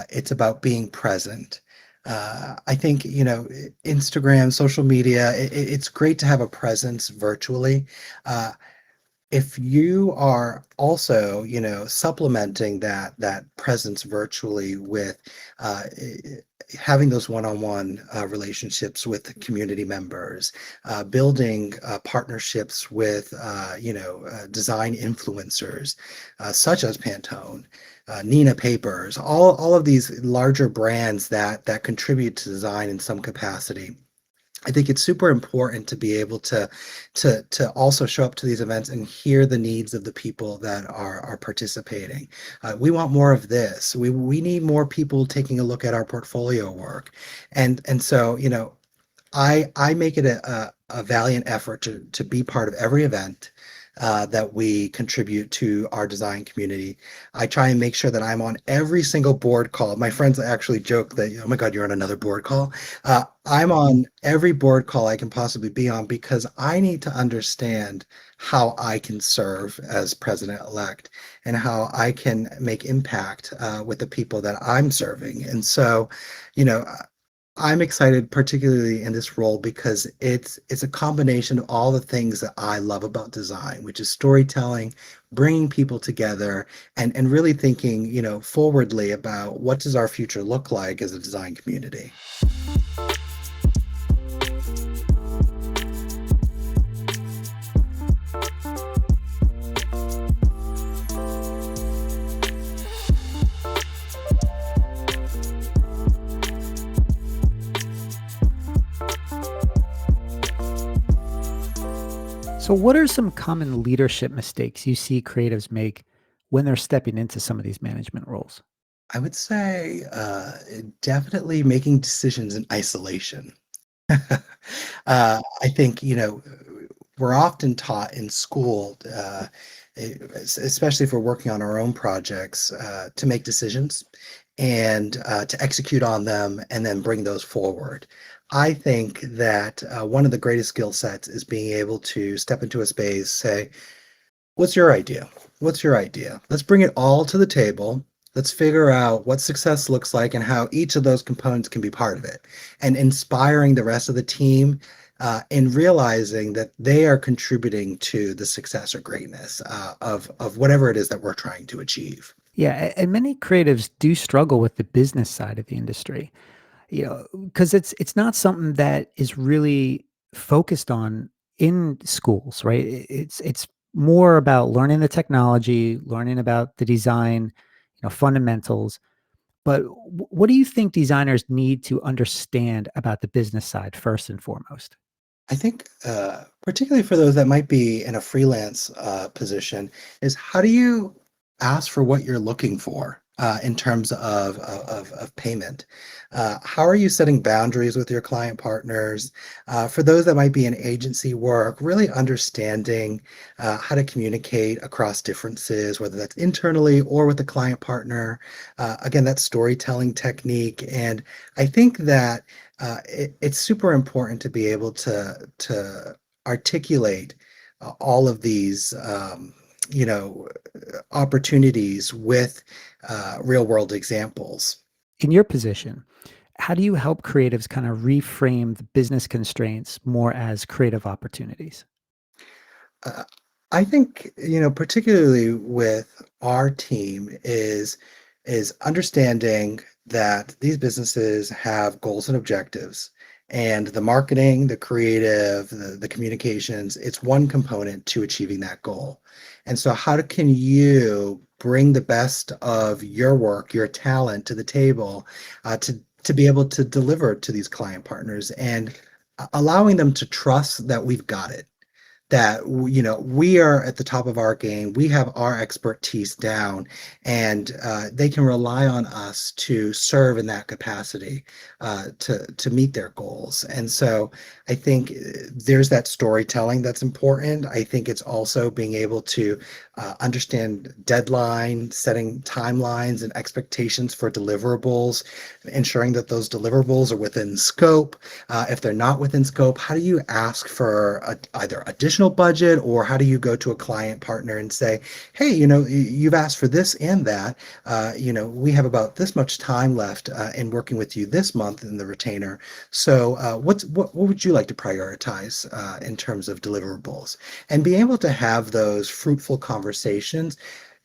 S2: It's about being present. I think, Instagram, social media, it's great to have a presence virtually. Uh, if you are also, supplementing that presence virtually with having those one-on-one relationships with community members, building partnerships with design influencers such as Pantone, Nina Papers, all of these larger brands that contribute to design in some capacity. I think it's super important to be able to also show up to these events and hear the needs of the people that are participating. We want more of this. We need more people taking a look at our portfolio work, and so I make it a valiant effort to be part of every event that we contribute to our design community. I try and make sure that I'm on every single board call. My friends actually joke that, oh my God, you're on another board call. I'm on every board call I can possibly be on because I need to understand how I can serve as president-elect and how I can make impact with the people that I'm serving. And so, you know, I'm excited, particularly in this role, because it's a combination of all the things that I love about design, which is storytelling, bringing people together, and really thinking, forwardly about what does our future look like as a design community.
S1: So, what are some common leadership mistakes you see creatives make when they're stepping into some of these management roles?
S2: I would say definitely making decisions in isolation. I think, we're often taught in school, especially if we're working on our own projects, to make decisions and to execute on them and then bring those forward. I think that one of the greatest skill sets is being able to step into a space, say, what's your idea? What's your idea? Let's bring it all to the table. Let's figure out what success looks like and how each of those components can be part of it, and inspiring the rest of the team and realizing that they are contributing to the success or greatness of whatever it is that we're trying to achieve.
S1: Yeah, and many creatives do struggle with the business side of the industry, because it's not something that is really focused on in schools, right? It's more about learning the technology, learning about the design, fundamentals. But what do you think designers need to understand about the business side first and foremost?
S2: I think, particularly for those that might be in a freelance position, is how do you ask for what you're looking for in terms of payment? How are you setting boundaries with your client partners? For those that might be in agency work, really understanding how to communicate across differences, whether that's internally or with the client partner. Again, that storytelling technique. And I think that it's super important to be able to articulate all of these you know opportunities with real world examples.
S1: In your position, how do you help creatives kind of reframe the business constraints more as creative opportunities?
S2: uh, I think, particularly with our team, is understanding that these businesses have goals and objectives, and the marketing, the creative, the communications, it's one component to achieving that goal. And so, can you bring the best of your work, your talent to the table to be able to deliver to these client partners and allowing them to trust that we've got it, that we are at the top of our game, we have our expertise down, and they can rely on us to serve in that capacity, to meet their goals. And so I think there's that storytelling that's important. I think it's also being able to understand deadline setting, timelines and expectations for deliverables, ensuring that those deliverables are within scope. If they're not within scope, how do you ask for either additional budget, or how do you go to a client partner and say, hey, you've asked for this and that. We have about this much time left in working with you this month in the retainer. So what would you like to prioritize in terms of deliverables? And being able to have those fruitful conversations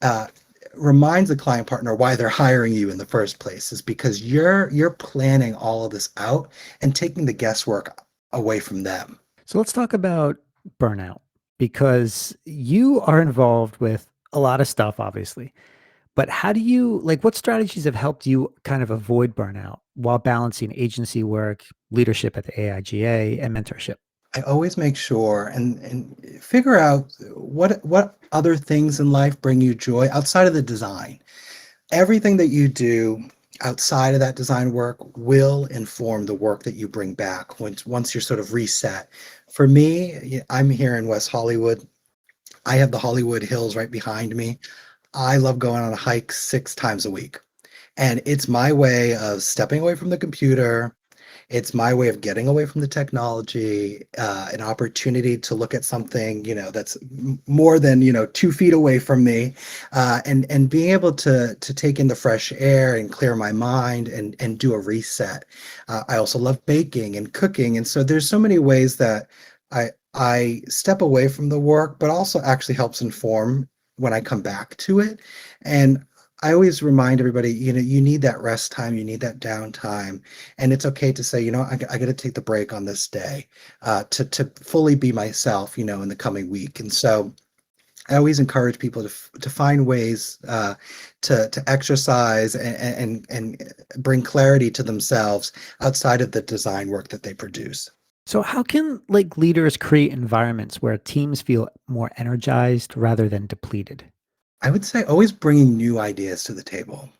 S2: uh, reminds the client partner why they're hiring you in the first place, is because you're planning all of this out and taking the guesswork away from them.
S1: So let's talk about burnout because you are involved with a lot of stuff, obviously. But how do you what strategies have helped you kind of avoid burnout while balancing agency work, leadership at the AIGA, and mentorship?
S2: I always make sure and figure out what other things in life bring you joy outside of the design. Everything that you do outside of that design work will inform the work that you bring back once you're sort of reset. For me, I'm here in West Hollywood. I have the Hollywood Hills right behind me. I love going on a hike 6 times a week. And it's my way of stepping away from the computer. It's my way of getting away from the technology, an opportunity to look at something, that's more than, 2 feet away from me, and being able to take in the fresh air and clear my mind and do a reset. I also love baking and cooking, and so there's so many ways that I step away from the work, but also actually helps inform when I come back to it. And I always remind everybody, you need that rest time, you need that downtime, and it's okay to say, I got to take the break on this day, to fully be myself, in the coming week. And so I always encourage people to find ways to exercise and bring clarity to themselves outside of the design work that they produce.
S1: So how can leaders create environments where teams feel more energized rather than depleted?
S2: I would say always bringing new ideas to the table.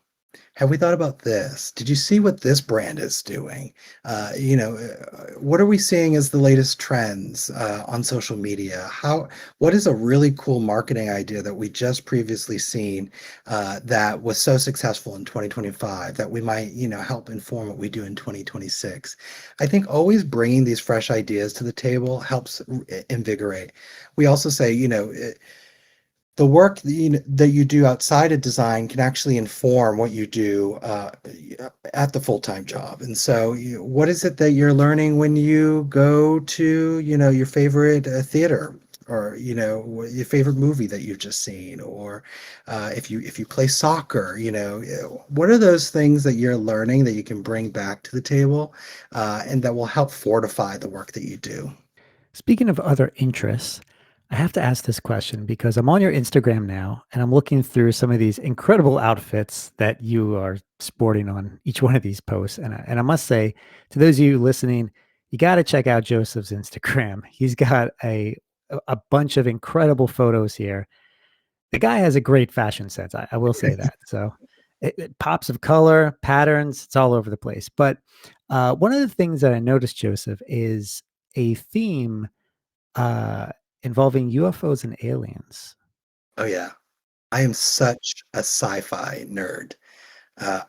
S2: Have we thought about this? Did you see what this brand is doing? What are we seeing as the latest trends on social media? What is a really cool marketing idea that we just previously seen that was so successful in 2025 that we might, help inform what we do in 2026? I think always bringing these fresh ideas to the table helps invigorate. We also say, the work that you do outside of design can actually inform what you do at the full-time job. And so, what is it that you're learning when you go to, your favorite theater, or your favorite movie that you've just seen, or if you play soccer, what are those things that you're learning that you can bring back to the table, and that will help fortify the work that you do?
S1: Speaking of other interests, I have to ask this question because I'm on your Instagram now and I'm looking through some of these incredible outfits that you are sporting on each one of these posts. And I must say, to those of you listening, you got to check out Joseph's Instagram. He's got a bunch of incredible photos here. The guy has a great fashion sense. I will say that. So pops of color, patterns, it's all over the place. But one of the things that I noticed, Joseph, is a theme uh, involving UFOs and aliens.
S2: Oh yeah, I am such a sci-fi nerd.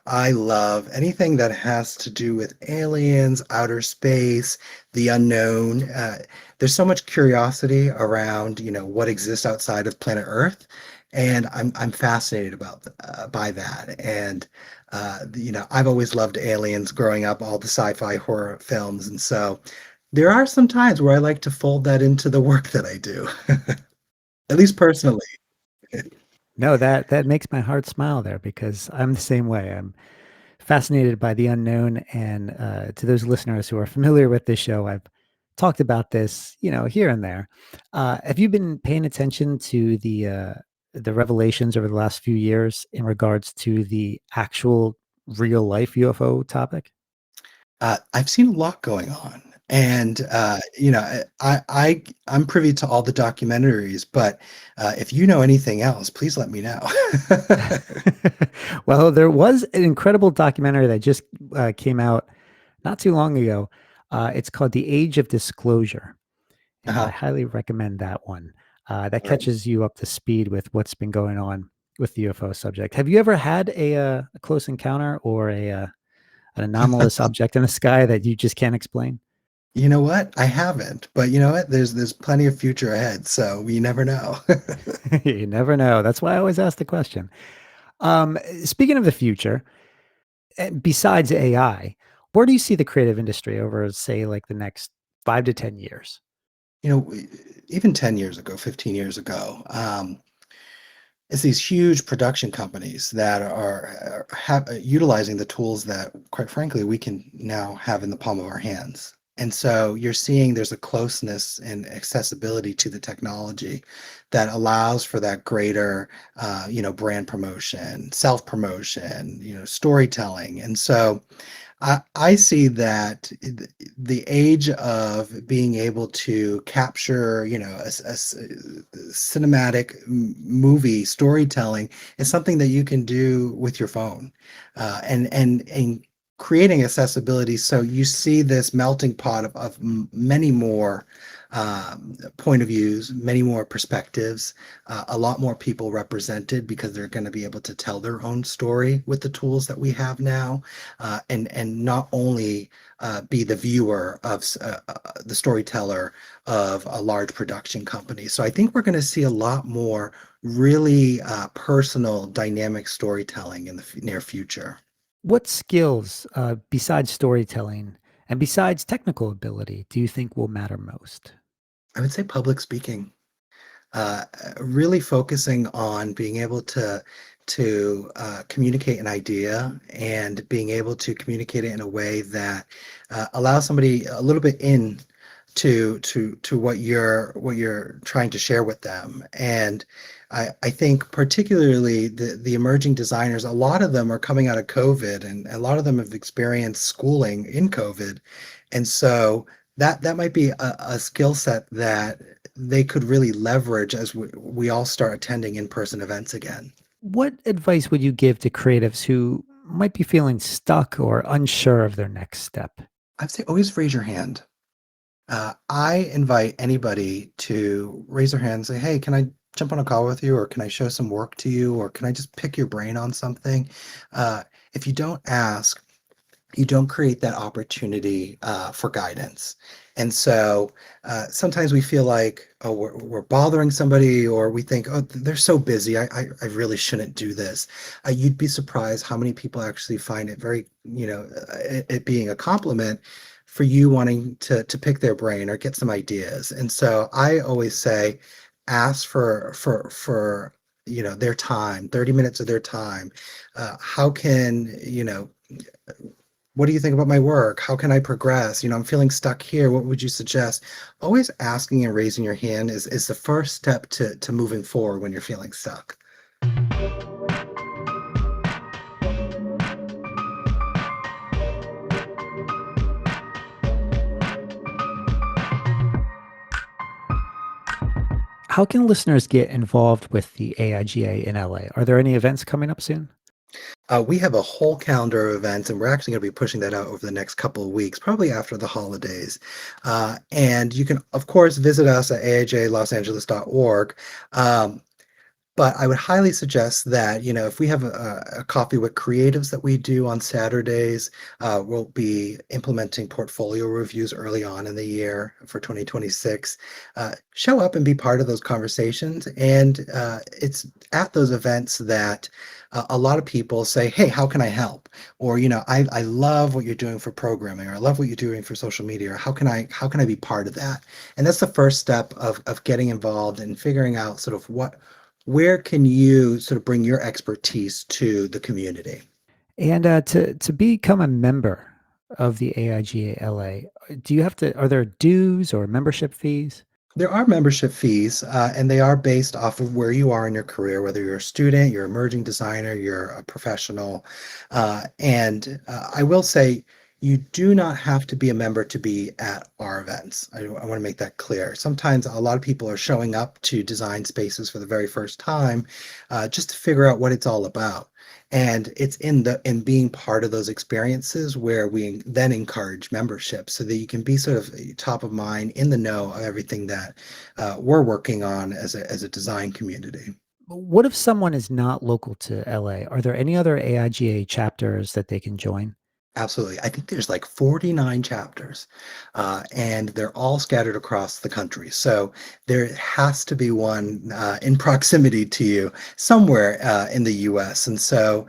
S2: I love anything that has to do with aliens, outer space, the unknown. There's so much curiosity around, what exists outside of planet Earth, and I'm fascinated by that. And I've always loved aliens growing up, all the sci-fi horror films, and so there are some times where I like to fold that into the work that I do, at least personally.
S1: No, that makes my heart smile there because I'm the same way. I'm fascinated by the unknown. And to those listeners who are familiar with this show, I've talked about this, here and there. Have you been paying attention to the revelations over the last few years in regards to the actual real life UFO topic?
S2: I've seen a lot going on, and I'm privy to all the documentaries. But if you know anything else, please let me know.
S1: Well, there was an incredible documentary that just came out not too long ago. It's called The Age of Disclosure, and I
S2: Uh-huh.
S1: highly recommend that one. That
S2: All right.
S1: catches you up to speed with what's been going on with the UFO subject. Have you ever had a close encounter or an anomalous object in the sky that you just can't explain?
S2: You know what? I haven't, but you know what? There's plenty of future ahead, so you never know.
S1: You never know. That's why I always ask the question. Speaking of the future, besides AI, where do you see the creative industry over, say, like the next 5 to 10 years?
S2: Even 10 years ago, 15 years ago, it's these huge production companies that utilizing the tools that, quite frankly, we can now have in the palm of our hands. And so you're seeing there's a closeness and accessibility to the technology that allows for that greater, brand promotion, self promotion, storytelling. And so I see that the age of being able to capture, cinematic movie storytelling is something that you can do with your phone, and creating accessibility. So you see this melting pot of many more point of views, many more perspectives, a lot more people represented because they're going to be able to tell their own story with the tools that we have now, and not only be the viewer of the storyteller of a large production company. So I think we're going to see a lot more really personal, dynamic storytelling in the near future.
S1: What skills, besides storytelling and besides technical ability, do you think will matter most?
S2: I would say public speaking. Really focusing on being able to communicate an idea and being able to communicate it in a way that allows somebody a little bit in to what you're trying to share with them. And I think particularly the emerging designers, a lot of them are coming out of COVID, and a lot of them have experienced schooling in COVID, and so that might be a skill set that they could really leverage as we all start attending in-person events again.
S1: What advice would you give to creatives who might be feeling stuck or unsure of their next step?
S2: I'd say always raise your hand. I invite anybody to raise their hand and say, "Hey, can I jump on a call with you, or can I show some work to you, or can I just pick your brain on something?" If you don't ask, you don't create that opportunity for guidance. And so sometimes we feel like, oh, we're bothering somebody, or we think, oh, they're so busy. I really shouldn't do this. You'd be surprised how many people actually find it very, it being a compliment for you wanting to pick their brain or get some ideas. And so I always say, ask for their time, 30 minutes of their time. How can, what do you think about my work? How can I progress? I'm feeling stuck here. What would you suggest? Always asking and raising your hand is the first step to moving forward when you're feeling stuck.
S1: How can listeners get involved with the AIGA in LA? Are there any events coming up soon?
S2: We have a whole calendar of events, and we're actually going to be pushing that out over the next couple of weeks, probably after the holidays. And you can, of course, visit us at AIGALosAngeles.org. But I would highly suggest that, if we have a coffee with creatives that we do on Saturdays, we'll be implementing portfolio reviews early on in the year for 2026. Show up and be part of those conversations. And it's at those events that a lot of people say, "Hey, how can I help?" Or, I love what you're doing for programming, or I love what you're doing for social media, or how can I be part of that? And that's the first step of getting involved and figuring out sort of where can you sort of bring your expertise to the community?
S1: And to become a member of the AIGA LA, do you have to? Are there dues or membership fees?
S2: There are membership fees, and they are based off of where you are in your career, whether you're a student, you're an emerging designer, you're a professional. I will say, you do not have to be a member to be at our events. I want to make that clear. Sometimes a lot of people are showing up to design spaces for the very first time, just to figure out what it's all about. And it's in being part of those experiences where we then encourage membership so that you can be sort of top of mind in the know of everything that we're working on as a design community.
S1: What if someone is not local to LA? Are there any other AIGA chapters that they can join?
S2: Absolutely. I think there's like 49 chapters, and they're all scattered across the country. So there has to be one in proximity to you somewhere in the US. And so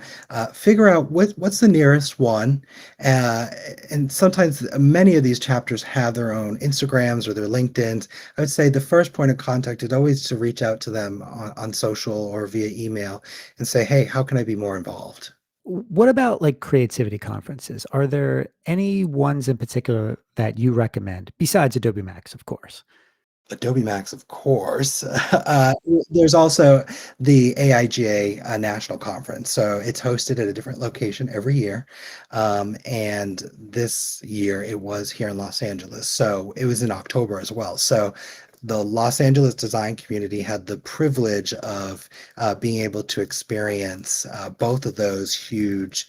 S2: figure out what's the nearest one. Uh, and sometimes many of these chapters have their own Instagrams or their LinkedIns. I would say the first point of contact is always to reach out to them on social or via email and say, hey, how can I be more involved?
S1: What about like creativity conferences? Are there any ones in particular that you recommend besides Adobe Max, of course?
S2: Adobe Max, of course. There's also the AIGA National Conference. So it's hosted at a different location every year. And this year it was here in Los Angeles. So it was in October as well. So the Los Angeles design community had the privilege of being able to experience both of those huge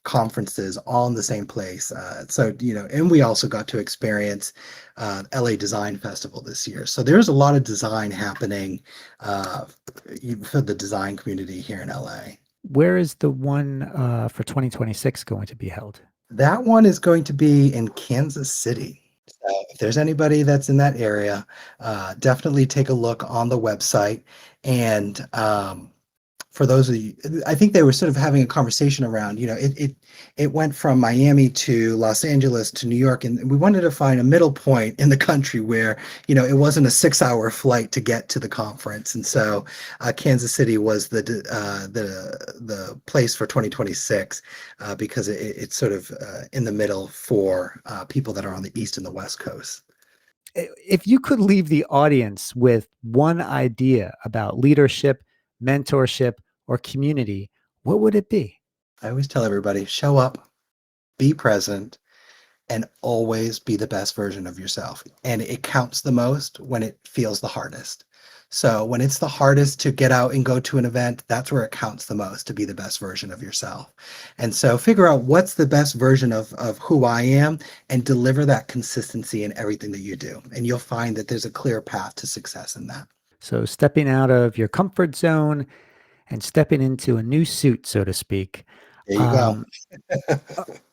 S2: conferences all in the same place. And we also got to experience LA Design Festival this year. So there's a lot of design happening uh, for the design community here in LA.
S1: Where is the one for 2026 going to be held?
S2: That one is going to be in Kansas City. So if there's anybody that's in that area, definitely take a look on the website. And for those of you, I think they were sort of having a conversation around, it went from Miami to Los Angeles to New York, and we wanted to find a middle point in the country where, it wasn't a 6-hour flight to get to the conference. And so Kansas City was the place for 2026 because it's sort of in the middle for people that are on the East and the West Coast.
S1: If you could leave the audience with one idea about leadership, mentorship, or community, what would it be?
S2: I always tell everybody, show up, be present, and always be the best version of yourself. And it counts the most when it feels the hardest. So when it's the hardest to get out and go to an event, that's where it counts the most to be the best version of yourself. And so figure out what's the best version of who I am and deliver that consistency in everything that you do. And you'll find that there's a clear path to success in that.
S1: So, stepping out of your comfort zone and stepping into a new suit, so to speak.
S2: There you go.
S1: Um, a-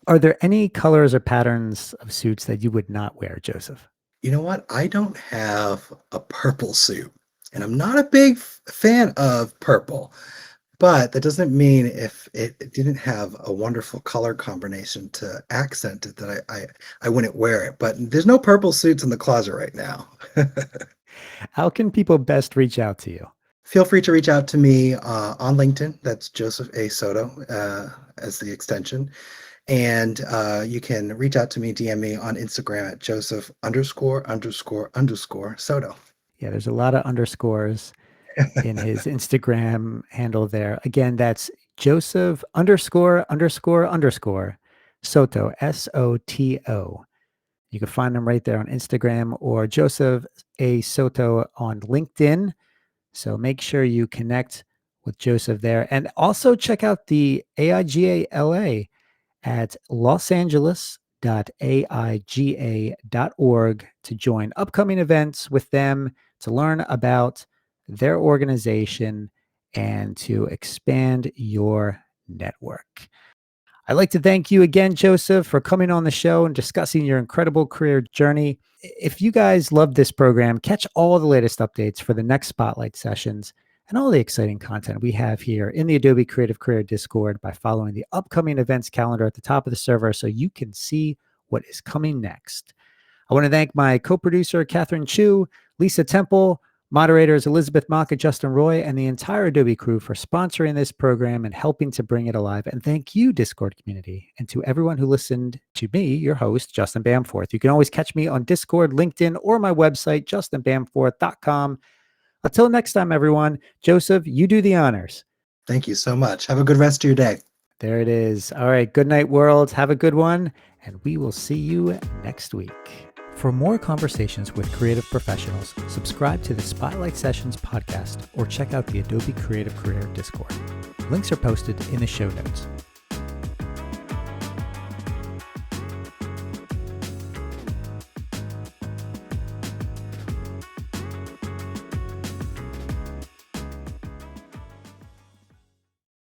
S1: are there any colors or patterns of suits that you would not wear, Joseph?
S2: You know what? I don't have a purple suit, and I'm not a big fan of purple. But that doesn't mean if it didn't have a wonderful color combination to accent it that I wouldn't wear it. But there's no purple suits in the closet right now.
S1: How can people best reach out to you?
S2: Feel free to reach out to me on LinkedIn. That's Joseph A. Soto as the extension. And you can reach out to me, DM me on Instagram at Joseph ___ Soto.
S1: Yeah, there's a lot of underscores in his Instagram handle there. Again, that's Joseph ___ Soto, Soto. You can find him right there on Instagram or Joseph A. Soto on LinkedIn. So make sure you connect with Joseph there. And also check out the AIGA LA at losangeles.aiga.org to join upcoming events with them, to learn about their organization, and to expand your network. I'd like to thank you again, Joseph, for coming on the show and discussing your incredible career journey. If you guys love this program, catch all the latest updates for the next Spotlight sessions and all the exciting content we have here in the Adobe Creative Career Discord by following the upcoming events calendar at the top of the server so you can see what is coming next. I want to thank my co-producer, Catherine Chu, Lisa Temple, Moderators Elizabeth Mock and Justin Roy and the entire Adobe crew for sponsoring this program and helping to bring it alive. And thank you, Discord community, and to everyone who listened to me, your host, Justin Bamforth. You can always catch me on Discord, LinkedIn, or my website, justinbamforth.com. Until next time, everyone, Joseph, you do the honors.
S2: Thank you so much. Have a good rest of your day.
S1: There it is. All right. Good night, world. Have a good one. And we will see you next week. For more conversations with creative professionals, subscribe to the Spotlight Sessions podcast or check out the Adobe Creative Career Discord. Links are posted in the show notes.